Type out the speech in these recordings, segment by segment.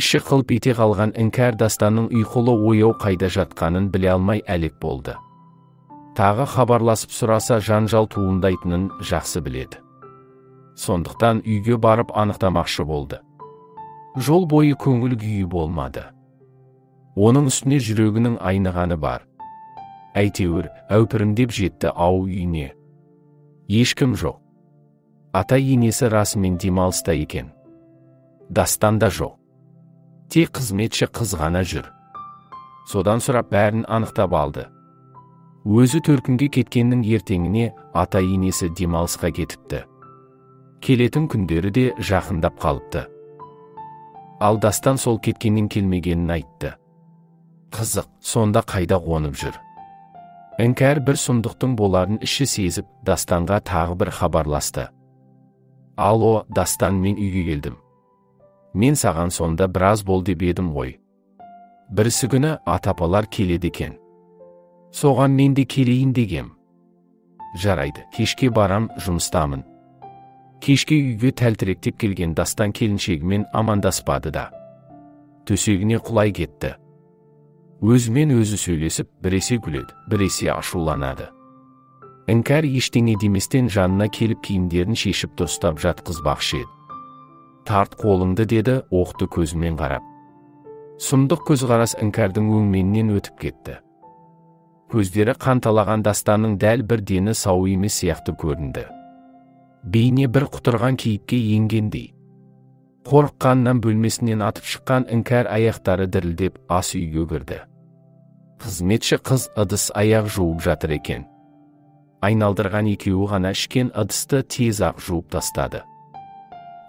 Іші қылып ете қалған Іңкәр Дастанның ұйқылы ояу қайда жатқанын біле алмай әлек болды. Тағы хабарласып сұраса жанжал туындайтынын жақсы біледі. Сондықтан үйге барып анықтамақшы болды. Жол бойы көңіл күйі болмады. Оның үстіне жүрегінің айнығаны бар. Әйтеуір, әупірімдеп жетті ау үйіне. Ешкім жоқ. Ата-енесі расымен демалыста екен. Дастан да жоқ. Тек қызметші қыз ғана жүр. Содан сұрап бәрін анықтап алды. Өзі төркінге кеткеннің ертеңіне ата-енесі демалысқа кетіпті. Келетін күндері де жақындап қалыпты. Ал Дастан сол кеткеннен келмегенін айтты. Қызық, сонда қайда қонып жүр? Іңкәр бір сұмдықтың боларын іші сезіп, Дастанға тағы бір хабарласты. Алло, Дастан, мен үйге келдім. Мен саған сонда біраз бол деп едім ғой. Бірісі күні ата-апалар келеді екен. Соған мен де келейін дегем. Жарайды, кешке барам, жұмыстамын. Кешке үйге тәлтіректеп келген Дастан келіншегімен амандаспады да. Төсегіне құлай кетті. Өзімен өзі сөйлесіп, біресе күледі, біресе ашуланады. Іңкәр ештеңе деместен жанына келіп киімдерін шешіп дұрыстап жатқызбақшы еді. Тарт қолыңды деді, оқты көзімен қарап. Сұмдық көзқарас Іңкәрдің өңменінен өтіп кетті. Көздері қанталаған Дастанның дәл бір дені сау емес сияқты көрінді. Бейне бір құтырған кейіпке енгендей. Қорыққаннан бөлмесінен атып шыққан Іңкәр аяқтары дірілдеп ас үйге кірді. Қызметші қыз ыдыс аяқ жуып жатыр екен. Айналдырған екеуі ғана ішкен ыдысты тез-ақ жуып тастады.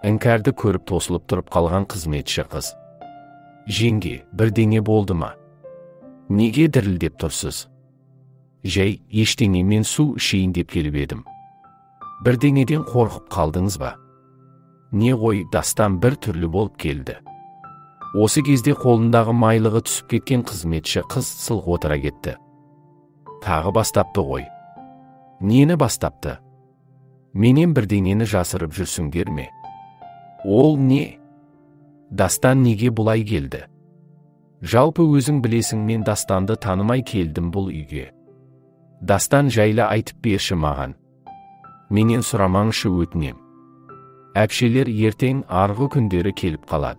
Іңкәрді көріп тосылып тұрып қалған қызметші қыз. Жеңге, бірдеңе болды ма? Неге дірілдеп тұрсыз? Жай, ештеңе, мен су ішейін деп келіп едім. Бірдеңеден қорқып қалдыңыз ба? Не ғой, Дастан бір түрлі болып келді. Осы кезде қолындағы майлығы түсіп кеткен қызметші қыз сылқ отыра кетті. Тағы бастапты ғой. Нені бастапты? Менен бірдеңені жасырып жүрсіңдер ме? Ол не? Дастан неге бұлай келді? Жалпы өзің білесің, мен Дастанды танымай келдім бұл үйге. Дастан жайлы айтып берші маған. Менен сұрамаңшы, өтінем. Әпшелер ертең арғы күндері келіп қалады.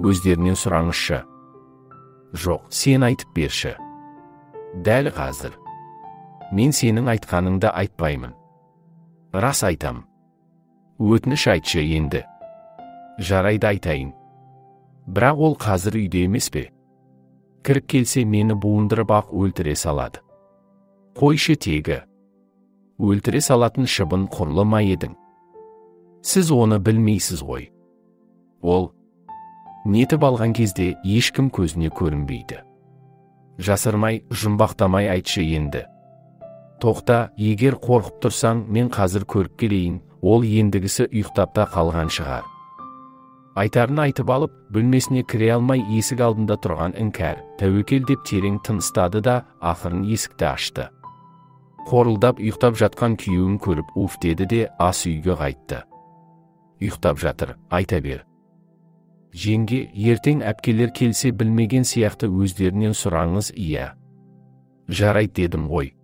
Өздерінен сұраңызшы. Жоқ, сен айтып берші. Дәл қазір. Мен сенің айтқаныңды айтпаймын. Рас айтам. Өтініш айтшы енді. Жарайды, айтайын. Бірақ ол қазір үйде емес пе? Кіріп келсе мені буындырып ақ өлтіре салады. Қойшы тегі. Өлтіре салатын шыбын құрлы ма едің? Сіз оны білмейсіз ғой. Ол нетіп алған кезде ешкім көзіне көрінбейді. Жасырмай, жұмбақтамай айтшы енді. Тоқта, егер қорқып тұрсаң, мен қазір көріп келейін, ол ендігісі ұйықтап та қалған шығар. Айтарын айтып алып, бөлмесіне кіре алмай есік алдында тұрған Іңкәр тәуекел деп терең тыныстады да ақырын есікті ашты. Қорылдап ұйықтап жатқан күйеуін көріп уф деді де ас үйге қайтты. Ұйықтап жатыр, айта бер. Жеңге, ертең әпкелер келсе білмеген сияқты өздерінен сұраңыз. Иә. Жарайды дедім ғой.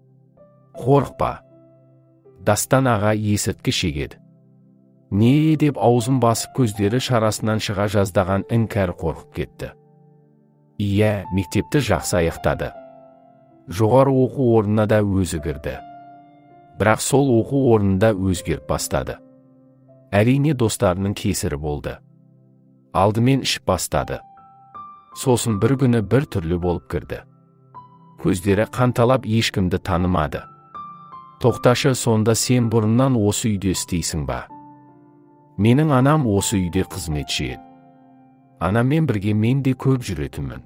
Қорықпа. Дастан аға есірткі шегеді. Не деп аузын басып көздері шарасынан шыға жаздаған Іңкәр қорқып кетті. Иә, мектепті жақсы аяқтады. Жоғары оқу орнына да өзі кірді. Бірақ сол оқу орнында өзгеріп бастады. Әрине достарының кесірі болды. Алдымен ішіп бастады. Сосын бір күні бір түрлі болып кірді. Көздері қанталап ешкімді танымады. Тоқташы, сонда сен бұрыннан осы үйде істейсің ба? Менің анам осы үйде қызметші еді. Анаммен бірге мен де көп жүретінмін.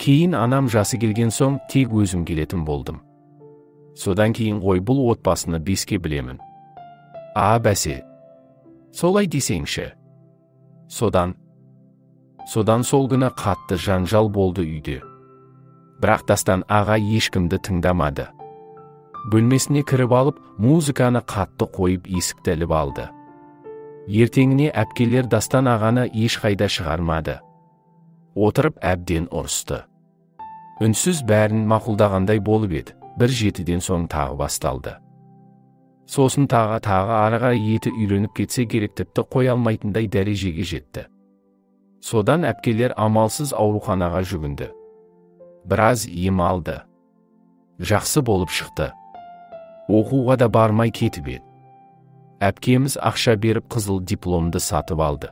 Кейін анам жасы келген соң тек өзім келетін болдым. Содан кейін ғой бұл отбасыны беске білемін. Бәсе. Солай десеңші. Содан сол күні қатты жанжал болды үйде. Бірақ Дастан аға ешкімді тыңдамады. Бөлмесіне кіріп алып, музыканы қатты қойып есікті іліп алды. Ертеңіне әпкелер Дастан ағаны ешқайда шығармады. Отырып әбден ұрысты. Үнсіз бәрін мақұлдағандай болып еді. Бір жетіден соң тағы басталды. Сосын тағы арыға еті үйреніп кетсе керек, тіпті қоя алмайтындай дәрежеге жетті. Содан әпкелер амалсыз ауруханаға жүгінді. Біраз ем алды. Жақсы болып шықты. Оқуға да бармай кетіп еді. Әпкеміз ақша беріп қызыл дипломды сатып алды.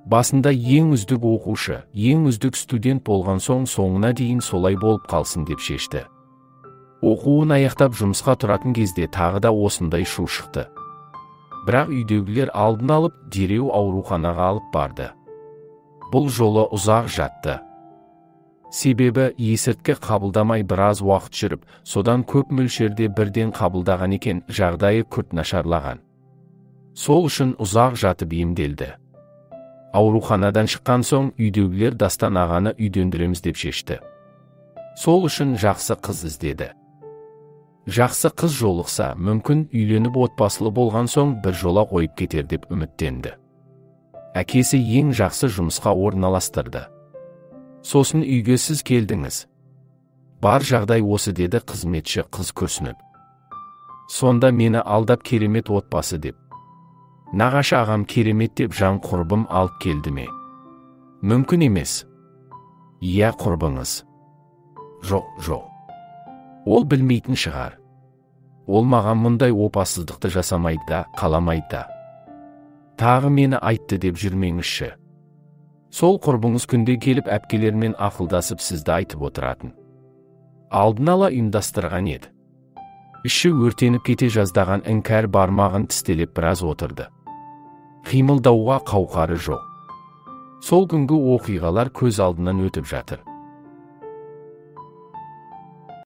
Басында ең үздік оқушы, ең үздік студент болған соңына дейін солай болып қалсын деп шешті. Оқуын аяқтап жұмысқа тұратын кезде тағы да осындай шу шықты. Бірақ үйдегілер алдын алып, дереу ауруханаға алып барды. Бұл жолы ұзақ жатты. Себебі есірткі қабылдамай біраз уақыт жүріп, содан көп мөлшерде бірден қабылдаған екен, жағдайы күрт нашарлаған. Сол үшін ұзақ жатып емделді. Ауруханадан шыққан соң үйдегілер Дастан ағаны үйлендіреміз деп шешті. Сол үшін жақсы қыз іздеді. Жақсы қыз жолықса, мүмкін үйленіп отбасылы болған соң бір жола қойып кетер деп үміттенді. Әкесі ең жақсы жұмысқа орналастырды. Сосын үйге сіз келдіңіз. Бар жағдай осы, деді қызметші қыз күрсініп. Сонда мені алдап керемет отбасы деп, нағашы ағам керемет деп жан құрбым алып келді ме? Мүмкін емес. Иә, құрбыңыз. Жоқ. Ол білмейтін шығар. Ол маған мұндай опасыздықты жасамайды да, қаламайды да. Тағы мені айтты деп жүрмеңізші. Сол құрбыңыз күнде келіп әпкелермен ақылдасып сізді айтып отыратын. Алдын ала ұйымдастырған еді. Іші өртеніп кете жаздаған іңкәр бармағын тістелеп біраз отырды. Қимылдауға қауқары жоқ. Сол күнгі оқиғалар көз алдынан өтіп жатыр.